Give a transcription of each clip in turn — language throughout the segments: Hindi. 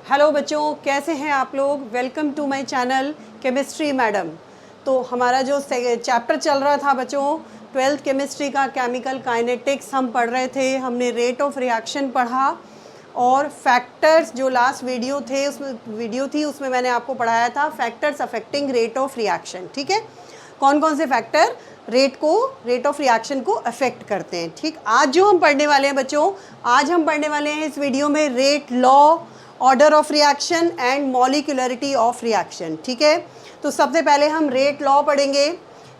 हेलो बच्चों, कैसे हैं आप लोग। Welcome to my channel chemistry madam. तो हमारा जो चैप्टर चल रहा था बच्चों, 12th केमिस्ट्री का केमिकल काइनेटिक्स हम पढ़ रहे थे। हमने रेट ऑफ रिएक्शन पढ़ा और फैक्टर्स, जो लास्ट वीडियो थी उसमें मैंने आपको पढ़ाया था factors affecting rate of reaction. ठीक है, कौन कौन से फैक्टर रेट ऑफ रिएक्शन को अफेक्ट करते हैं। ठीक, आज जो हम पढ़ने वाले हैं बच्चों, आज हम पढ़ने वाले हैं इस वीडियो में rate law, order of reaction and molecularity of reaction. ठीक है, तो सबसे पहले हम रेट लॉ पढ़ेंगे।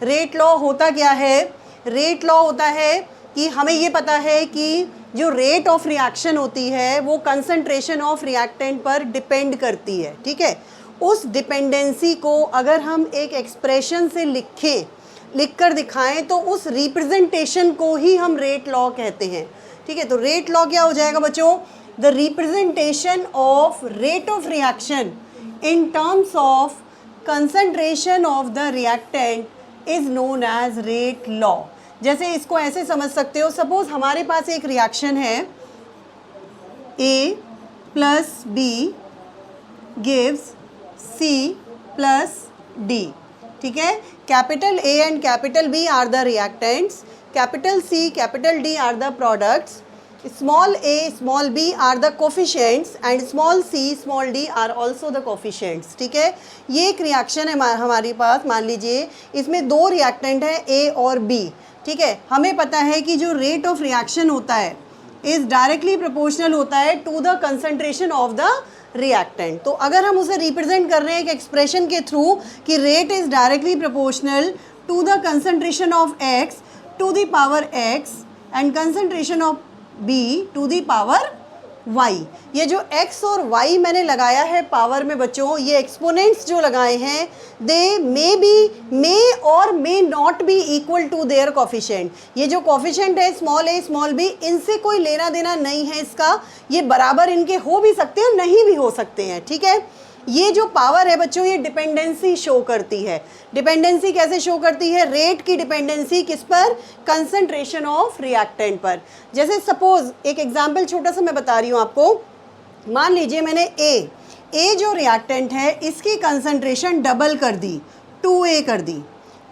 रेट लॉ होता क्या है? रेट लॉ होता है कि हमें ये पता है कि जो रेट ऑफ रिएक्शन होती है वो कंसंट्रेशन ऑफ रिएक्टेंट पर डिपेंड करती है। ठीक है, उस डिपेंडेंसी को अगर हम एक एक्सप्रेशन से लिख कर दिखाएं तो उस रिप्रेजेंटेशन को ही हम रेट लॉ कहते हैं। ठीक है, तो रेट लॉ क्या हो जाएगा बच्चों? The representation of rate of reaction in terms of concentration of the reactant is known as rate law। जैसे इसको ऐसे समझ सकते हो, सपोज हमारे पास एक रिएक्शन है A plus B gives C plus D। ठीक है, capital A and capital B are the reactants, capital C capital D are the products, small a small b are the coefficients and small c small d are also the coefficients। ठीक है, ये एक रिएक्शन है हमारे पास। मान लीजिए इसमें दो रिएक्टेंट है a और b। ठीक है, हमें पता है कि जो रेट ऑफ रिएक्शन होता है इज डायरेक्टली प्रोपोर्शनल होता है to the concentration of the reactant. तो अगर हम उसे रिप्रेजेंट कर रहे हैं एक एक्सप्रेशन के थ्रू कि rate is directly proportional to the concentration of x to the power x and concentration of b to the power y। ये जो x और y मैंने लगाया है पावर में बच्चों, ये एक्सपोनेंट्स जो लगाए हैं दे मे और may not be equal to their coefficient. ये जो कोफिशिएंट है स्मॉल a स्मॉल b, इनसे कोई लेना देना नहीं है इसका। ये बराबर इनके हो भी सकते हैं, नहीं भी हो सकते हैं। ठीक है, ये जो पावर है बच्चों ये डिपेंडेंसी शो करती है। डिपेंडेंसी कैसे शो करती है? रेट की डिपेंडेंसी किस पर? कंसंट्रेशन ऑफ रिएक्टेंट पर। जैसे सपोज एक एग्जांपल छोटा सा मैं बता रही हूँ आपको। मान लीजिए मैंने ए जो रिएक्टेंट है इसकी कंसंट्रेशन डबल कर दी, 2A कर दी।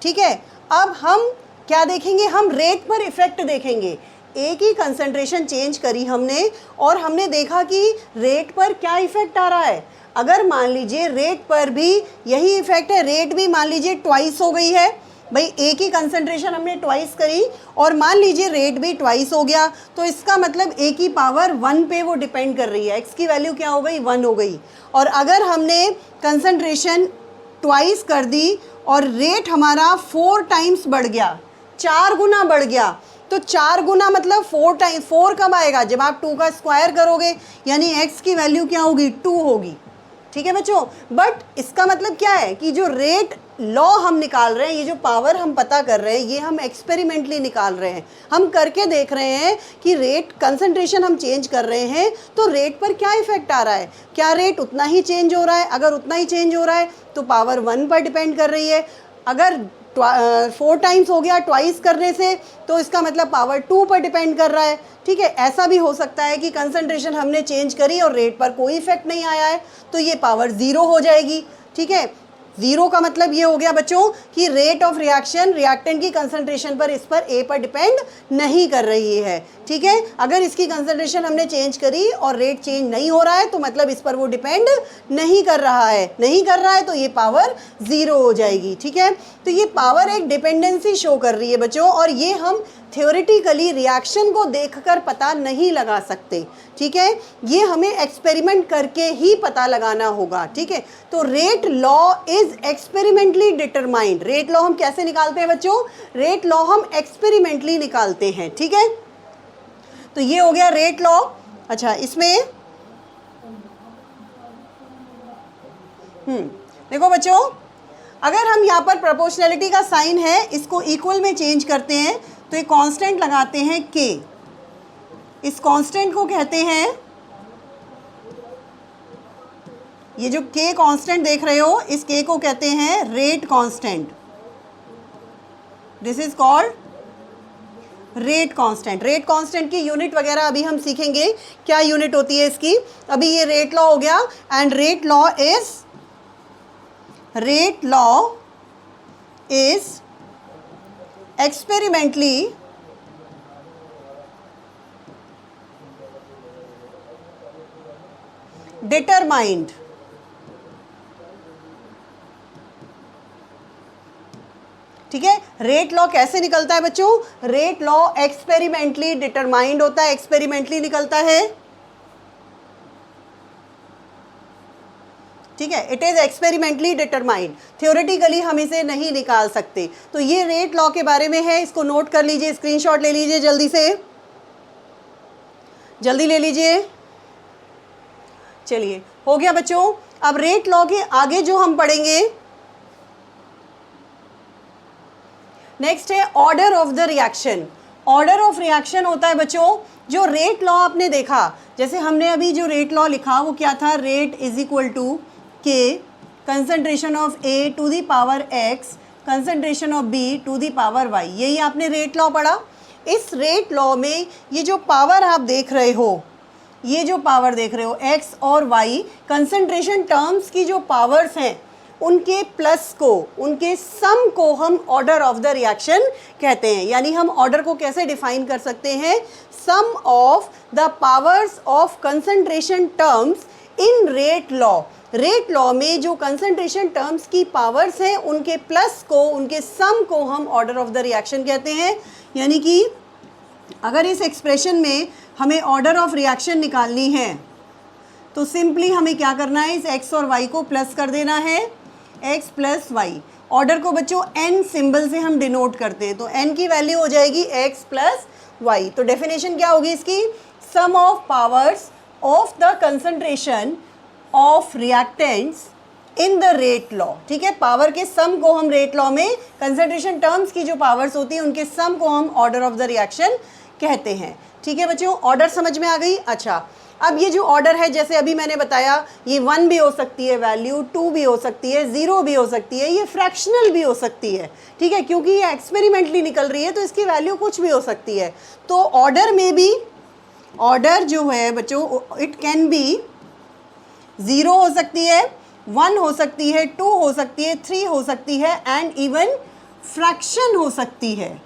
ठीक है, अब हम क्या देखेंगे? हम रेट पर इफेक्ट देखेंगे। ए की कंसंट्रेशन चेंज करी हमने और हमने देखा कि रेट पर क्या इफेक्ट आ रहा है। अगर मान लीजिए रेट पर भी यही इफेक्ट है, रेट भी मान लीजिए ट्वाइस हो गई है भाई, ए की कंसंट्रेशन हमने ट्वाइस करी और मान लीजिए रेट भी ट्वाइस हो गया, तो इसका मतलब ए की पावर 1 पे वो डिपेंड कर रही है। एक्स की वैल्यू क्या हो गई? 1 हो गई। और अगर हमने कंसंट्रेशन ट्वाइस कर दी और रेट हमारा 4 टाइम्स बढ़ गया, 4 गुना बढ़ गया, तो 4 गुना मतलब 4 कब आएगा? जब आप 2 का स्क्वायर करोगे, यानी x की वैल्यू क्या होगी? 2 होगी। ठीक है बच्चों, बट इसका मतलब क्या है कि जो रेट लॉ हम निकाल रहे हैं, ये जो पावर हम पता कर रहे हैं, ये हम एक्सपेरिमेंटली निकाल रहे हैं। हम करके देख रहे हैं कि रेट कंसंट्रेशन हम चेंज कर रहे हैं तो रेट पर क्या इफेक्ट आ रहा है। क्या रेट उतना ही चेंज हो रहा है? अगर उतना ही चेंज हो रहा है तो पावर 1 पर डिपेंड कर रही है। अगर 4 टाइम्स हो गया ट्वाइस करने से, तो इसका मतलब पावर 2 पर डिपेंड कर रहा है। ठीक है, ऐसा भी हो सकता है कि कंसंट्रेशन हमने चेंज करी और रेट पर कोई इफेक्ट नहीं आया है, तो ये पावर 0 हो जाएगी। ठीक है, 0 का मतलब ये हो गया बच्चों कि रेट ऑफ रिएक्शन रिएक्टेंट की कंसंट्रेशन पर, इस पर ए पर डिपेंड नहीं कर रही है। ठीक है, अगर इसकी कंसंट्रेशन हमने चेंज करी और रेट चेंज नहीं हो रहा है तो मतलब इस पर वो डिपेंड नहीं कर रहा है, तो ये पावर 0 हो जाएगी। ठीक है, तो ये पावर एक डिपेंडेंसी शो कर रही है बच्चों, और ये हम थ्योरेटिकली रिएक्शन को देखकर पता नहीं लगा सकते। ठीक है, ये हमें एक्सपेरिमेंट करके ही पता लगाना होगा। ठीक है, तो rate law is experimentally determined. Rate law हम कैसे निकालते हैं बच्चों? रेट लॉ हम एक्सपेरिमेंटली निकालते हैं। ठीक है, तो ये हो गया रेट लॉ। अच्छा, इसमें देखो बच्चों, अगर हम यहाँ पर प्रोपोर्शनैलिटी का साइन है इसको इक्वल में चेंज करते हैं तो एक कांस्टेंट लगाते हैं k। इस कांस्टेंट को कहते हैं, ये जो k कांस्टेंट देख रहे हो, इस k को कहते हैं rate constant. This is called rate constant. Rate constant की यूनिट वगैरह अभी हम सीखेंगे, क्या यूनिट होती है इसकी। अभी ये रेट लॉ हो गया, and rate law is experimentally determined. ठीक है, रेट लॉ कैसे निकलता है बच्चों? रेट लॉ एक्सपेरिमेंटली डिटरमाइंड होता है, एक्सपेरिमेंटली निकलता है। ठीक है, it is experimentally determined, theoretically हम इसे नहीं निकाल सकते। तो ये रेट लॉ के बारे में है, इसको नोट कर लीजिए, स्क्रीनशॉट ले लीजिए, जल्दी से जल्दी ले लीजिए। चलिए, हो गया बच्चों। अब रेट लॉ के आगे जो हम पढ़ेंगे नेक्स्ट है order of the reaction. Order of reaction होता है बच्चों, जो रेट लॉ आपने देखा, जैसे हमने अभी जो रेट लॉ लिखा वो क्या था, rate is equal to k concentration of A to the power x concentration of B to the power y. यही आपने रेट लॉ पढ़ा। इस रेट लॉ में ये जो पावर आप देख रहे हो, ये जो पावर देख रहे हो एक्स और वाई, कंसंट्रेशन टर्म्स की जो पावर्स हैं उनके प्लस को, उनके सम को हम ऑर्डर ऑफ द रिएक्शन कहते हैं। यानी हम ऑर्डर को कैसे डिफाइन कर सकते हैं, sum of the powers of concentration terms in rate law. Rate law में जो कंसंट्रेशन टर्म्स की पावर्स हैं उनके प्लस को, उनके सम को हम ऑर्डर ऑफ द रिएक्शन कहते हैं। यानी कि अगर इस एक्सप्रेशन में हमें ऑर्डर ऑफ रिएक्शन निकालनी है तो सिंपली हमें क्या करना है, इस x और y को प्लस कर देना है, x प्लस वाई। ऑर्डर को बच्चों n सिंबल से हम डिनोट करते हैं, तो n की वैल्यू हो जाएगी x प्लस वाई। तो डेफिनेशन क्या होगी इसकी, sum of powers of the concentration of reactants in the rate law. ठीक है, पावर के सम को हम रेट लॉ में, कंसंट्रेशन टर्म्स की जो पावर्स होती हैं उनके सम को हम ऑर्डर ऑफ द रिएक्शन कहते हैं। ठीक है बच्चों, ऑर्डर समझ में आ गई। अच्छा, अब ये जो ऑर्डर है, जैसे अभी मैंने बताया, ये 1 भी हो सकती है वैल्यू, 2 भी हो सकती है, 0 भी हो सकती है, ये फ्रैक्शनल भी हो सकती है। ठीक है, क्योंकि ये एक्सपेरिमेंटली निकल रही है तो इसकी वैल्यू कुछ भी हो सकती है। तो ऑर्डर में भी, ऑर्डर जो है बच्चों, इट कैन बी 0 हो सकती है, 1 हो सकती है, 2 हो सकती है, 3 हो सकती है, एंड इवन फ्रैक्शन हो सकती है,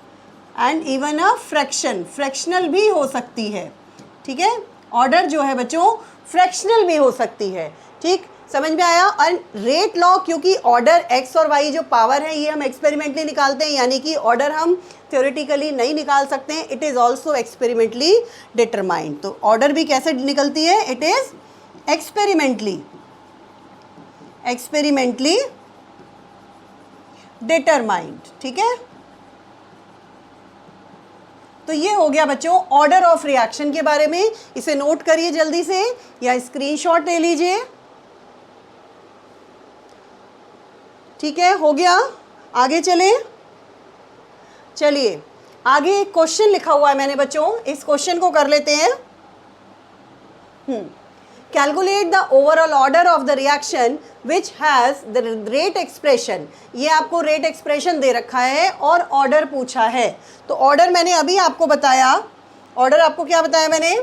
and even a fraction, fractional भी हो सकती है। ठीक है, ऑर्डर जो है बच्चों फ्रैक्शनल भी हो सकती है। ठीक, समझ में आया। और रेट लॉ, क्योंकि ऑर्डर x और y जो पावर है ये हम एक्सपेरिमेंटली निकालते हैं, यानी कि ऑर्डर हम थ्योरेटिकली नहीं निकाल सकते हैं, it is also experimentally determined. तो ऑर्डर भी कैसे निकलती है, इट इज़ एक्सपेरिमेंटली डिटरमाइंड। ठीक है, तो ये हो गया बच्चों ऑर्डर ऑफ रिएक्शन के बारे में। इसे नोट करिए जल्दी से या स्क्रीनशॉट ले लीजिए। ठीक है, हो गया। आगे चले, चलिए आगे एक क्वेश्चन लिखा हुआ है मैंने बच्चों, इस क्वेश्चन को कर लेते हैं। Calculate the overall order of the reaction which has the rate expression. ये आपको रेट एक्सप्रेशन दे रखा है और ऑर्डर पूछा है। तो ऑर्डर मैंने अभी आपको बताया, ऑर्डर आपको क्या बताया मैंने,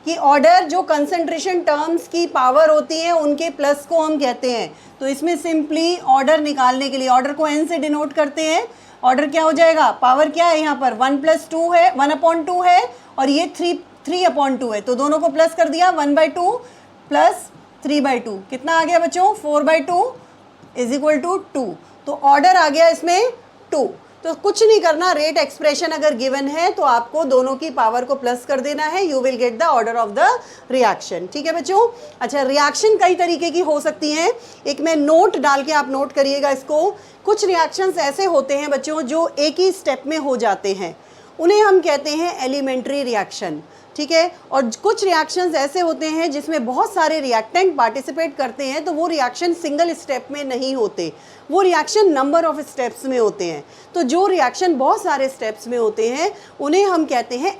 कि ऑर्डर जो कंसंट्रेशन टर्म्स की पावर होती है उनके प्लस को हम कहते हैं। तो इसमें सिंपली ऑर्डर निकालने के लिए ऑर्डर को n से डिनोट करते हैं। ऑर्डर क्या हो जाएगा, पावर क्या है यहाँ पर 1+2 है, 1/2 है, और ये 3/2 है, तो दोनों को प्लस कर दिया, 1/2 प्लस 3/2 कितना आ गया बच्चों, 4/2 इज इक्वल टू 2। तो ऑर्डर आ गया इसमें 2। तो कुछ नहीं करना, रेट एक्सप्रेशन अगर गिवन है तो आपको दोनों की पावर को प्लस कर देना है, you will get the order of the reaction. ठीक है बच्चों। अच्छा, रिएक्शन कई तरीके की हो सकती हैं, एक मैं नोट डाल के आप नोट करिएगा इसको। कुछ रिएक्शंस ऐसे होते हैं बच्चों जो एक ही स्टेप में हो जाते हैं, उन्हें हम कहते हैं एलिमेंट्री रिएक्शन। ठीक है, और कुछ रिएक्शंस ऐसे होते हैं जिसमें बहुत सारे रिएक्टेंट पार्टिसिपेट करते हैं, तो वो रिएक्शन सिंगल स्टेप में नहीं होते, वो रिएक्शन नंबर ऑफ स्टेप्स में होते हैं। तो जो रिएक्शन बहुत सारे स्टेप्स में होते हैं उन्हें हम कहते हैं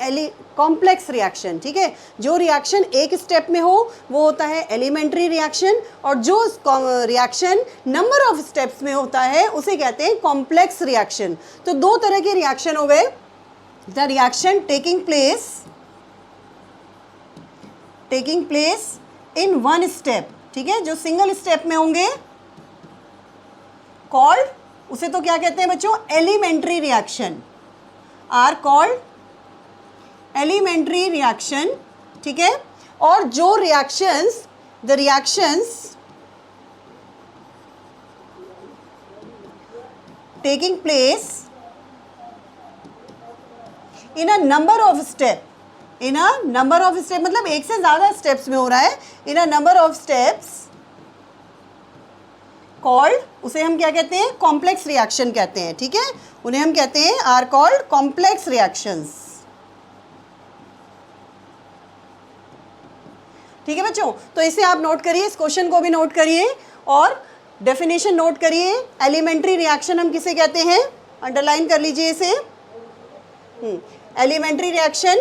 कॉम्प्लेक्स रिएक्शन। ठीक है, जो रिएक्शन एक स्टेप में हो वो होता है एलिमेंट्री रिएक्शन, और जो रिएक्शन नंबर ऑफ स्टेप्स में होता है उसे कहते हैं कॉम्प्लेक्स रिएक्शन। तो दो तरह के रिएक्शन हो गए, the reaction taking place in one step, ठीक है, जो सिंगल स्टेप में होंगे, कॉल्ड, उसे तो क्या कहते हैं बच्चों, elementary reaction, are called elementary reaction, ठीक है। और जो reactions, the reactions taking place in a number of step, in a number of step मतलब एक से ज़्यादा स्टेप्स में हो रहा है, in a number of steps called, उसे हम क्या कहते हैं, कॉम्प्लेक्स रिएक्शन कहते हैं, ठीक है, उन्हें हम कहते हैं आर कॉल्ड कॉम्प्लेक्स रिएक्शंस, ठीक है बच्चों। तो इसे आप नोट करिए, इस क्वेश्चन को भी नोट करिए और डेफिनेशन नोट करिए। एलिमेंट्री रिएक्शन हम किसे कहते हैं, अंडरलाइन कर लीजिए इसे, elementary reaction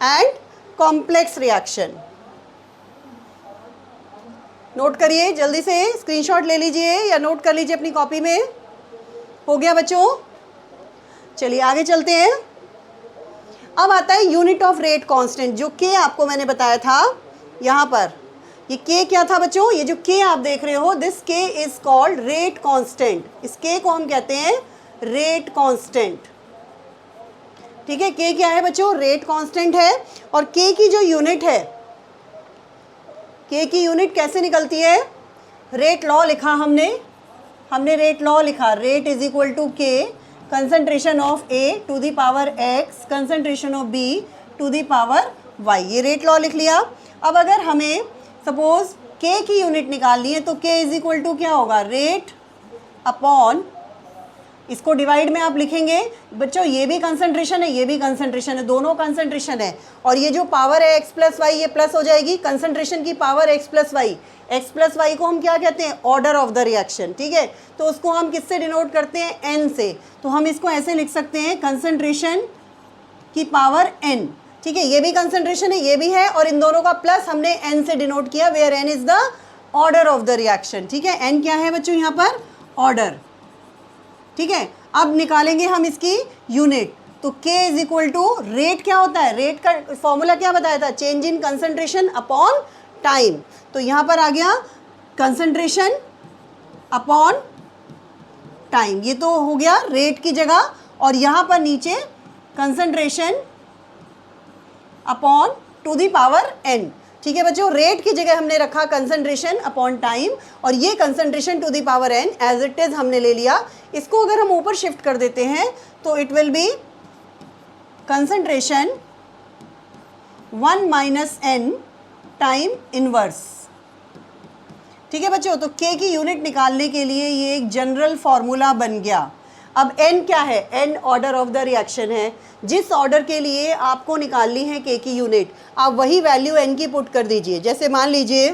and complex reaction. Note करिए, जल्दी से स्क्रीनशॉट ले लीजिए या नोट कर लीजिए अपनी कॉपी में। हो गया बच्चों, चलिए आगे चलते हैं। अब आता है यूनिट ऑफ रेट कांस्टेंट, जो के आपको मैंने बताया था यहाँ पर। ये के क्या था बच्चों, ये जो के आप देख रहे हो, दिस के इज कॉल्ड रेट कांस्टेंट, इस के को हम कहते हैं रेट कांस्टेंट, ठीक है। के क्या है बच्चों, रेट कांस्टेंट है। और के की जो यूनिट है, के की यूनिट कैसे निकलती है, रेट लॉ लिखा हमने रेट लॉ लिखा, rate is equal to k concentration of A to the power x concentration of B to the power y, ये रेट लॉ लिख लिया। अब अगर हमें सपोज के की यूनिट निकालनी है तो के इज इक्वल टू क्या होगा, रेट अपॉन, इसको डिवाइड में आप लिखेंगे बच्चों, ये भी कंसंट्रेशन है, ये भी कंसंट्रेशन है, दोनों कंसंट्रेशन है। और ये जो पावर है एक्स प्लस वाई, ये प्लस हो जाएगी, कंसंट्रेशन की पावर एक्स प्लस वाई को हम क्या कहते हैं, ऑर्डर ऑफ द रिएक्शन, ठीक है। तो उसको हम किससे डिनोट करते हैं, एन से। तो हम इसको ऐसे लिख सकते हैं, कंसंट्रेशन की पावर एन, ठीक है, ये भी कंसंट्रेशन है, ये भी है, और इन दोनों का प्लस हमने एन से डिनोट किया, where n is the order of the reaction, ठीक है। एन क्या है बच्चों यहाँ पर, ऑर्डर, ठीक है। अब निकालेंगे हम इसकी यूनिट, तो K is equal to, rate क्या होता है, रेट का फॉर्मूला क्या बताया था, change in concentration upon time. तो यहाँ पर आ गया कंसंट्रेशन अपॉन टाइम, ये तो हो गया रेट की जगह, और यहाँ पर नीचे concentration upon to the power n, ठीक है बच्चों। रेट की जगह हमने रखा कंसंट्रेशन अपॉन टाइम, और ये concentration to the power n as it is हमने ले लिया। इसको अगर हम ऊपर शिफ्ट कर देते हैं तो it will be concentration 1 minus n time inverse, ठीक है बच्चों। तो K की यूनिट निकालने के लिए ये एक जनरल फॉर्मूला बन गया। अब n क्या है, n order of the reaction है, जिस ऑर्डर के लिए आपको निकालनी है K की यूनिट, आप वही वैल्यू n की पुट कर दीजिए। जैसे मान लीजिए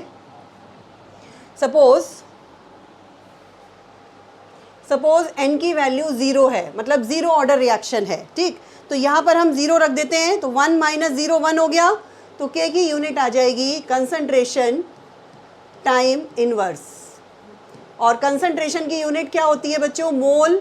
सपोज n की वैल्यू 0 है, मतलब 0 ऑर्डर रिएक्शन है, ठीक। तो यहाँ पर हम 0 रख देते हैं, तो 1 माइनस 0 1 हो गया। तो K की यूनिट आ जाएगी कंसंट्रेशन टाइम इनवर्स, और कंसंट्रेशन की यूनिट क्या होती है बच्चों, मोल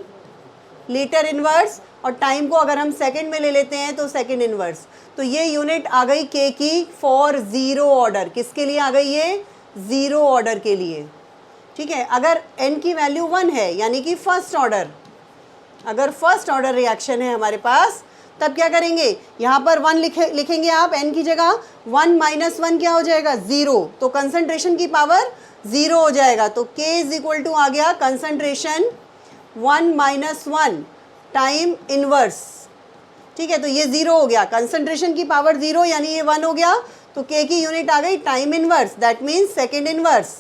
लीटर इनवर्स, और टाइम को अगर हम सेकंड में ले लेते हैं तो सेकंड इनवर्स। तो ये यूनिट आ गई K की फॉर 0 ऑर्डर, किसके लिए आ गई ये, 0 ऑर्डर के लिए, ठीक है। अगर n की वैल्यू 1 है, यानी कि फर्स्ट ऑर्डर, अगर फर्स्ट ऑर्डर रिएक्शन है हमारे पास, तब क्या करेंगे, यहाँ पर 1 लिखेंगे आप n की जगह, 1 माइनस 1 क्या हो जाएगा, 0, तो कंसंट्रेशन की पावर 0 हो जाएगा। तो K इज इक्वल टू आ गया कंसंट्रेशन 1 माइनस 1 टाइम इनवर्स, ठीक है। तो ये 0 हो गया, कंसंट्रेशन की पावर 0 यानी ये 1 हो गया। तो K की यूनिट आ गई time inverse, that means second inverse.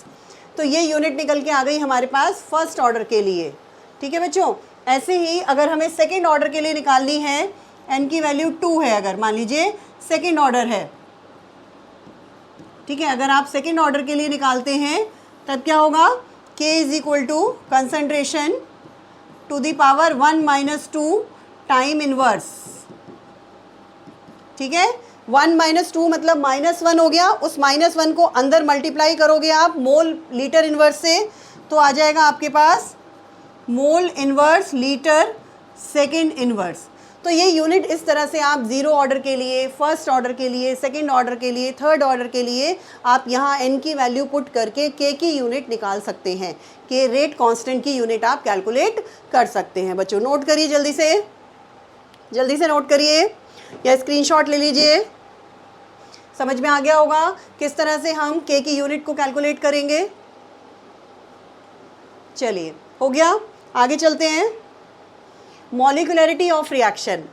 तो ये यूनिट निकल के आ गई हमारे पास फर्स्ट ऑर्डर के लिए, ठीक है बच्चों। ऐसे ही अगर हमें सेकेंड ऑर्डर के लिए निकालनी है, n की वैल्यू 2 है, अगर मान लीजिए सेकेंड ऑर्डर है, ठीक है, अगर आप सेकेंड ऑर्डर के लिए निकालते हैं तब क्या होगा, K is equal to concentration to the power 1 minus 2 time inverse, ठीक है। 1 माइनस 2 मतलब -1 हो गया, उस -1 को अंदर मल्टीप्लाई करोगे आप मोल लीटर इनवर्स से, तो आ जाएगा आपके पास mole inverse litre second inverse. तो ये यूनिट इस तरह से आप ज़ीरो ऑर्डर के लिए, फर्स्ट ऑर्डर के लिए, सेकंड ऑर्डर के लिए, थर्ड ऑर्डर के लिए आप यहाँ n की वैल्यू पुट करके k की यूनिट निकाल सकते हैं, k रेट कांस्टेंट की यूनिट आप कैलकुलेट कर सकते हैं। बच्चों नोट करिए, जल्दी से नोट करिए या स्क्रीनशॉट ले लीजिए। समझ में आ गया होगा किस तरह से हम k की यूनिट को कैलकुलेट करेंगे। चलिए हो गया, आगे चलते हैं। मॉलिक्यूलरिटी ऑफ रिएक्शन,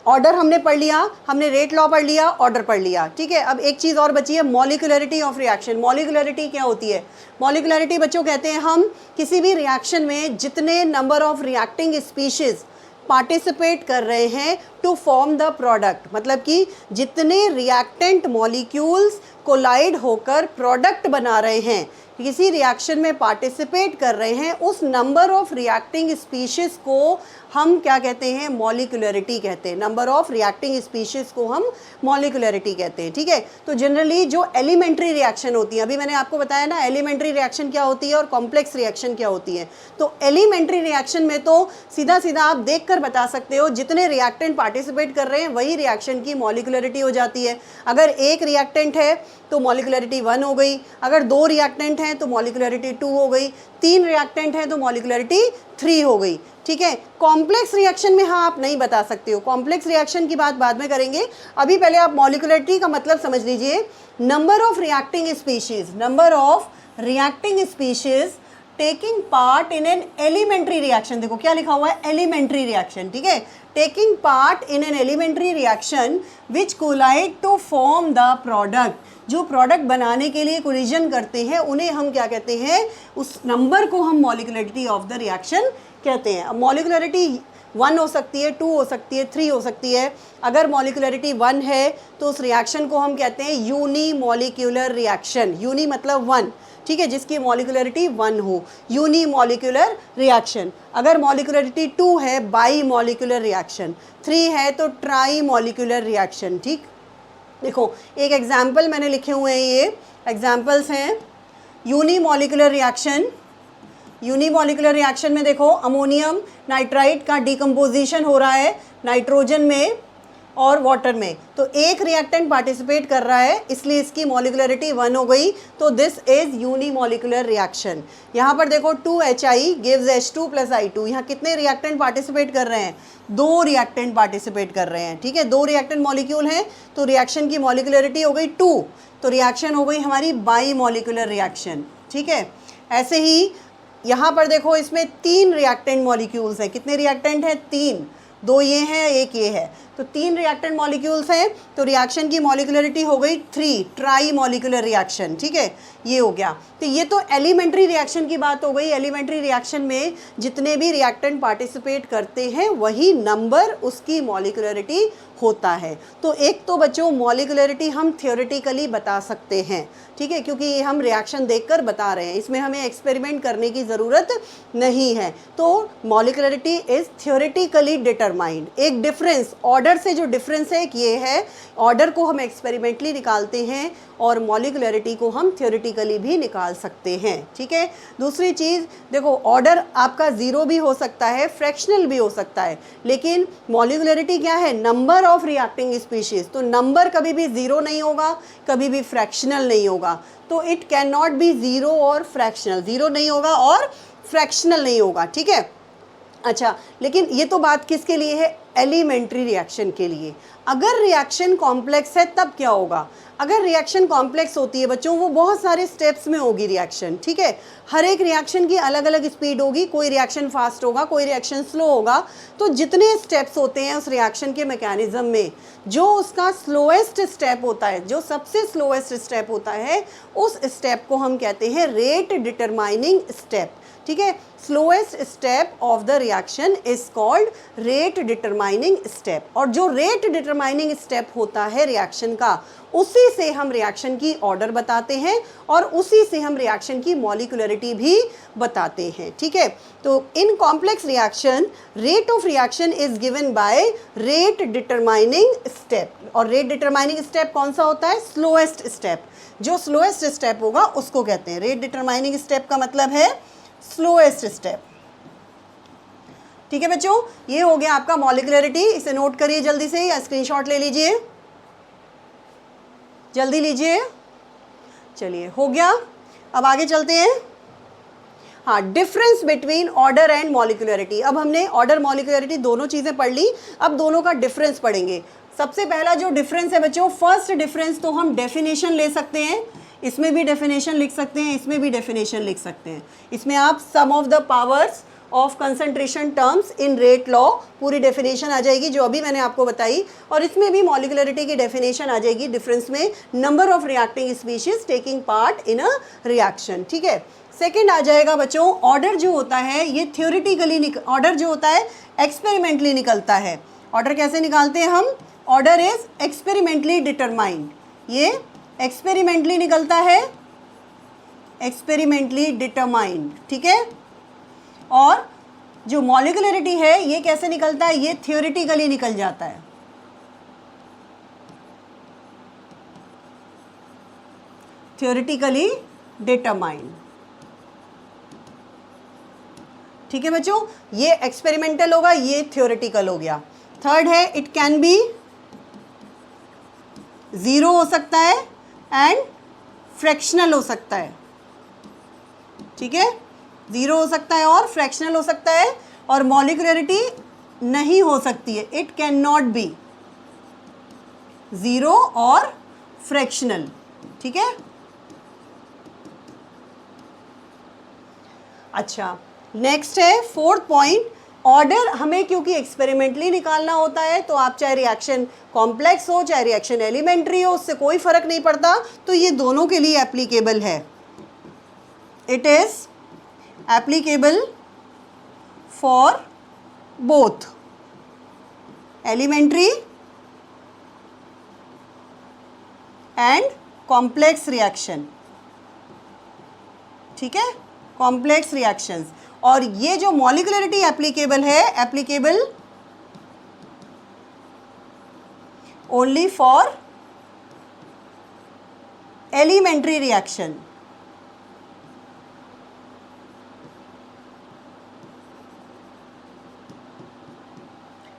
ऑर्डर हमने पढ़ लिया, हमने रेट लॉ पढ़ लिया, ऑर्डर पढ़ लिया, ठीक है। अब एक चीज़ और बची है, मॉलिक्यूलरिटी ऑफ रिएक्शन। मॉलिक्यूलरिटी क्या होती है? मॉलिक्यूलरिटी बच्चों कहते हैं हम किसी भी रिएक्शन में जितने number of reacting species participate कर रहे हैं टू फॉर्म द प्रोडक्ट, मतलब कि जितने रिएक्टेंट मॉलिक्यूल्स कोलाइड होकर प्रोडक्ट बना रहे हैं, किसी रिएक्शन में पार्टिसिपेट कर रहे हैं, उस नंबर ऑफ रिएक्टिंग स्पीशीज को हम क्या कहते हैं? मॉलिक्यूलरिटी कहते हैं। नंबर ऑफ रिएक्टिंग स्पीशीज को हम मॉलिक्यूलरिटी कहते हैं, ठीक है। तो जनरली जो एलिमेंट्री रिएक्शन होती है, अभी मैंने आपको बताया ना एलिमेंट्री रिएक्शन क्या होती है और कॉम्प्लेक्स रिएक्शन क्या होती है। तो एलिमेंट्री रिएक्शन में तो सीधा सीधा आप देख कर बता सकते हो, जितने रिएक्टेंट पार्टिसिपेट कर रहे हैं वही रिएक्शन की मॉलिक्यूलरिटी हो जाती है। अगर एक रिएक्टेंट है तो मॉलिक्यूलरिटी 1 हो गई, अगर 2 रिएक्टेंट हैं तो मॉलिक्यूलरिटी 2 हो गई, 3 रिएक्टेंट हैं तो मॉलिक्यूलरिटी 3 हो गई, ठीक है। कॉम्प्लेक्स रिएक्शन में हाँ आप नहीं बता सकते हो, कॉम्प्लेक्स रिएक्शन की बात बाद में करेंगे। अभी पहले आप मॉलिक्यूलरिटी का मतलब समझ लीजिए। Number of reacting species taking part in an elementary reaction. देखो क्या लिखा हुआ है, एलिमेंट्री रिएक्शन, ठीक है। Taking part in an elementary reaction which collide to form the product. जो प्रोडक्ट बनाने के लिए कोलिजन करते हैं उन्हें हम क्या कहते हैं? उस नंबर को हम मॉलिक्यूलरिटी ऑफ द रिएक्शन कहते हैं। अब मॉलिक्यूलरिटी 1 हो सकती है, 2 हो सकती है, 3 हो सकती है। अगर मॉलिक्यूलरिटी 1 है तो उस रिएक्शन को हम कहते हैं यूनिमॉलिक्यूलर रिएक्शन। यूनि मतलब 1, ठीक है, जिसकी मॉलिक्यूलरिटी 1 हो, यूनिमॉलिक्यूलर रिएक्शन। अगर मॉलिक्यूलरिटी 2 है, बाई मॉलिक्यूलर रिएक्शन। 3 है तो ट्राई मॉलिक्यूलर रिएक्शन, ठीक। देखो एक एग्जाम्पल मैंने लिखे हुए हैं, ये एग्जाम्पल्स हैं। यूनिमॉलिक्यूलर रिएक्शन में देखो अमोनियम नाइट्राइट का डिकम्पोजिशन हो रहा है नाइट्रोजन में और वाटर में, तो एक रिएक्टेंट पार्टिसिपेट कर रहा है, इसलिए इसकी मॉलिक्यूलरिटी 1 हो गई, तो दिस इज यूनिमॉलिक्यूलर रिएक्शन। यहाँ पर देखो 2HI गिव्स H2 + I2। यहाँ कितने रिएक्टेंट पार्टिसिपेट कर रहे हैं? 2 रिएक्टेंट पार्टिसिपेट कर रहे हैं, ठीक है। 2 रिएक्टेंट मॉलिक्यूल हैं तो रिएक्शन की मॉलिक्यूलरिटी हो गई 2, तो रिएक्शन हो गई हमारी बाई मॉलिक्यूलर रिएक्शन, ठीक है। ऐसे ही यहाँ पर देखो इसमें 3 रिएक्टेंट मॉलिक्यूल्स हैं। कितने रिएक्टेंट हैं? 3, 2 ये हैं, 1 ये है, तो 3 रिएक्टेंट मॉलिक्यूल्स हैं, तो रिएक्शन की मॉलिक्यूलरिटी हो गई 3, ट्राई मॉलिक्यूलर रिएक्शन, ठीक है। ये हो गया। तो ये तो एलिमेंट्री रिएक्शन की बात हो गई। एलिमेंट्री रिएक्शन में जितने भी रिएक्टेंट पार्टिसिपेट करते हैं वही नंबर उसकी मॉलिक्यूलरिटी होता है। तो एक तो बच्चों मॉलिक्यूलरिटी हम थियोरेटिकली बता सकते हैं, ठीक है, क्योंकि ये हम रिएक्शन देखकर बता रहे हैं, इसमें हमें एक्सपेरिमेंट करने की ज़रूरत नहीं है। तो मॉलिक्यूलरिटी इज़ थियोरेटिकली डिटरमाइंड। एक डिफरेंस ऑर्डर से जो डिफरेंस है ये है, ऑर्डर को हम एक्सपेरिमेंटली निकालते हैं और मॉलिक्यूलरिटी को हम थियोरेटिकली भी निकाल सकते हैं, ठीक है। दूसरी चीज़ देखो, ऑर्डर आपका 0 भी हो सकता है, फ्रैक्शनल भी हो सकता है, लेकिन मॉलिक्यूलरिटी क्या है? Number of reacting species. तो नंबर कभी भी 0 नहीं होगा, कभी भी फ्रैक्शनल नहीं होगा, तो इट कैन नॉट बी 0 और फ्रैक्शनल। 0 नहीं होगा और फ्रैक्शनल नहीं होगा, ठीक है। अच्छा, लेकिन ये तो बात किसके लिए है? एलिमेंट्री रिएक्शन के लिए। अगर रिएक्शन कॉम्प्लेक्स है तब क्या होगा? अगर रिएक्शन कॉम्प्लेक्स होती है बच्चों, वो बहुत सारे स्टेप्स में होगी रिएक्शन, ठीक है। हर एक रिएक्शन की अलग अलग स्पीड होगी, कोई रिएक्शन फास्ट होगा, कोई रिएक्शन स्लो होगा। तो जितने स्टेप्स होते हैं उस रिएक्शन के मैकेनिज्म में, जो उसका स्लोएस्ट स्टेप होता है, जो सबसे स्लोएस्ट स्टेप होता है, उस स्टेप को हम कहते हैं रेट डिटरमाइनिंग स्टेप, ठीक है। Slowest step of the reaction is called rate determining step. और जो रेट डिटरमाइनिंग स्टेप होता है रिएक्शन का, उसी से हम रिएक्शन की ऑर्डर बताते हैं और उसी से हम रिएक्शन की मॉलिक्यूलरिटी भी बताते हैं, ठीक है। तो in complex reaction rate of reaction is given by rate determining step. और रेट डिटरमाइनिंग स्टेप कौन सा होता है? Slowest step. जो स्लोएस्ट स्टेप होगा उसको कहते हैं रेट डिटरमाइनिंग स्टेप। का मतलब है स्लोएस्ट स्टेप, ठीक है बच्चों, ये हो गया आपका मॉलिक्युलरिटी। इसे नोट करिए जल्दी से या स्क्रीनशॉट ले लीजिए, जल्दी लीजिए। चलिए हो गया, अब आगे चलते हैं। हाँ, डिफरेंस बिटवीन ऑर्डर एंड मॉलिक्युलरिटी। अब हमने ऑर्डर मॉलिक्युलरिटी दोनों चीज़ें पढ़ ली, अब दोनों का डिफरेंस पढ़ेंगे। सबसे पहला जो डिफरेंस है बच्चों, फर्स्ट डिफरेंस तो हम डेफिनेशन ले सकते हैं, इसमें भी डेफिनेशन लिख सकते हैं, इसमें भी डेफिनेशन लिख सकते हैं। इसमें आप sum of the powers of concentration terms in rate law पूरी डेफिनेशन आ जाएगी जो अभी मैंने आपको बताई, और इसमें भी मॉलिक्युलरिटी की डेफिनेशन आ जाएगी। डिफरेंस में number of reacting species taking part in a reaction. ठीक है, सेकंड आ जाएगा बच्चों, ऑर्डर जो होता है ये थ्योरेटिकली ऑर्डर जो होता है एक्सपेरिमेंटली निकलता है। ऑर्डर कैसे निकालते हैं हम? Order is experimentally determined. ये एक्सपेरिमेंटली निकलता है, एक्सपेरिमेंटली डिटरमाइंड। ठीक है, और जो मॉलिक्युलरिटी है ये कैसे निकलता है? ये थ्योरेटिकली निकल जाता है, थ्योरेटिकली डिटरमाइंड। ठीक है बच्चों, ये एक्सपेरिमेंटल होगा, ये थ्योरेटिकल हो गया। थर्ड है, इट कैन बी जीरो हो सकता है एंड फ्रैक्शनल हो सकता है। ठीक है, जीरो हो सकता है और फ्रैक्शनल हो सकता है, और मॉलिक्युलरिटी नहीं हो सकती है, it can not be zero और फ्रैक्शनल। ठीक है, अच्छा नेक्स्ट है फोर्थ पॉइंट, ऑर्डर हमें क्योंकि एक्सपेरिमेंटली निकालना होता है, तो आप चाहे रिएक्शन कॉम्प्लेक्स हो चाहे रिएक्शन एलिमेंट्री हो, उससे कोई फर्क नहीं पड़ता, तो ये दोनों के लिए एप्लीकेबल है। It is applicable for both elementary and complex reaction. ठीक है, कॉम्प्लेक्स रिएक्शंस। और ये जो मॉलिक्युलरिटी एप्लीकेबल है, applicable only for elementary reaction.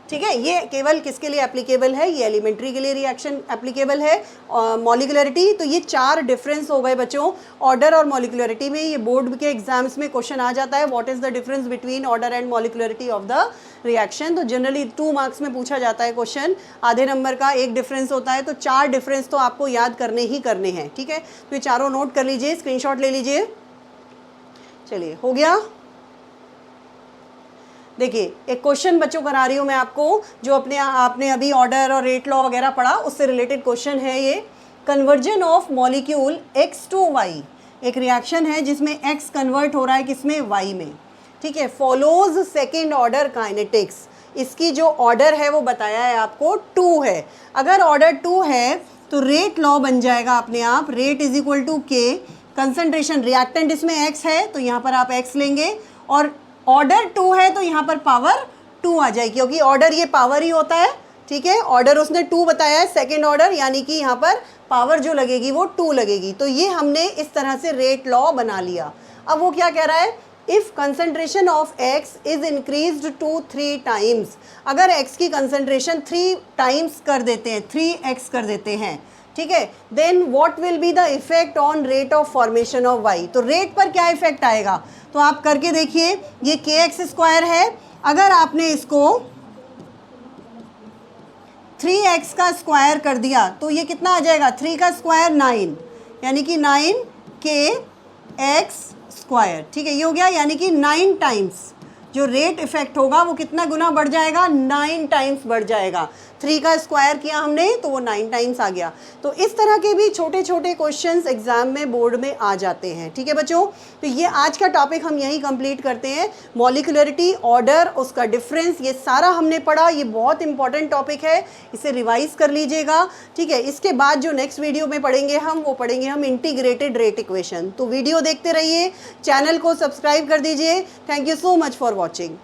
ठीक है, ये केवल किसके लिए एप्लीकेबल है? ये एलिमेंट्री के लिए रिएक्शन एप्लीकेबल है, मॉलिक्युलरिटी। तो ये चार डिफरेंस हो गए बच्चों ऑर्डर और मॉलिक्युलरिटी में। ये बोर्ड के एग्जाम्स में क्वेश्चन आ जाता है, what is the difference between order and molecularity of the reaction. तो जनरली 2 मार्क्स में पूछा जाता है क्वेश्चन, आधे नंबर का एक डिफरेंस होता है, तो 4 डिफरेंस तो आपको याद करने ही करने हैं। ठीक है, तो ये चारों नोट कर लीजिए, स्क्रीनशॉट ले लीजिए। चलिए हो गया। देखिए एक क्वेश्चन बच्चों करा रही हूँ मैं आपको, जो आपने अभी ऑर्डर और रेट लॉ वगैरह पढ़ा, उससे रिलेटेड क्वेश्चन है ये। Conversion of molecule x to y, एक रिएक्शन है जिसमें x कन्वर्ट हो रहा है किसमें? y में। ठीक है, फॉलोज सेकेंड ऑर्डर काइनेटिक्स। इसकी जो ऑर्डर है वो बताया है आपको 2 है। अगर ऑर्डर 2 है तो रेट लॉ बन जाएगा अपने आप, rate is equal to k, concentration reactant इसमें x है तो यहाँ पर आप x लेंगे, और ऑर्डर 2 है तो यहाँ पर पावर 2 आ जाएगी, क्योंकि ऑर्डर ये पावर ही होता है। ठीक है, ऑर्डर उसने 2 बताया है, सेकेंड ऑर्डर, यानी कि यहाँ पर पावर जो लगेगी वो 2 लगेगी। तो ये हमने इस तरह से रेट लॉ बना लिया। अब वो क्या कह रहा है? If concentration of x is increased to 3 times, अगर x की कंसंट्रेशन 3 टाइम्स कर देते हैं, 3x कर देते हैं, ठीक है, then what will be the effect on rate of formation of y। तो रेट पर क्या इफेक्ट आएगा? तो आप करके देखिए, ये kx² है, अगर आपने इसको 3x का स्क्वायर कर दिया तो ये कितना आ जाएगा? 3 का स्क्वायर 9, यानी कि 9kx²। ठीक है, ये हो गया, यानी कि 9 टाइम्स जो रेट इफेक्ट होगा वो कितना गुना बढ़ जाएगा? 9 टाइम्स बढ़ जाएगा। 3 का स्क्वायर किया हमने तो वो 9 टाइम्स आ गया। तो इस तरह के भी छोटे छोटे क्वेश्चंस एग्जाम में बोर्ड में आ जाते हैं। ठीक है बच्चों, तो ये आज का टॉपिक हम यहीं कंप्लीट करते हैं। मॉलिक्युलरिटी, ऑर्डर, उसका डिफरेंस, ये सारा हमने पढ़ा। ये बहुत इंपॉर्टेंट टॉपिक है, इसे रिवाइज कर लीजिएगा। ठीक है, इसके बाद जो नेक्स्ट वीडियो में पढ़ेंगे वो पढ़ेंगे हम इंटीग्रेटेड रेट इक्वेशन। तो वीडियो देखते रहिए, चैनल को सब्सक्राइब कर दीजिए। Thank you so much for watching.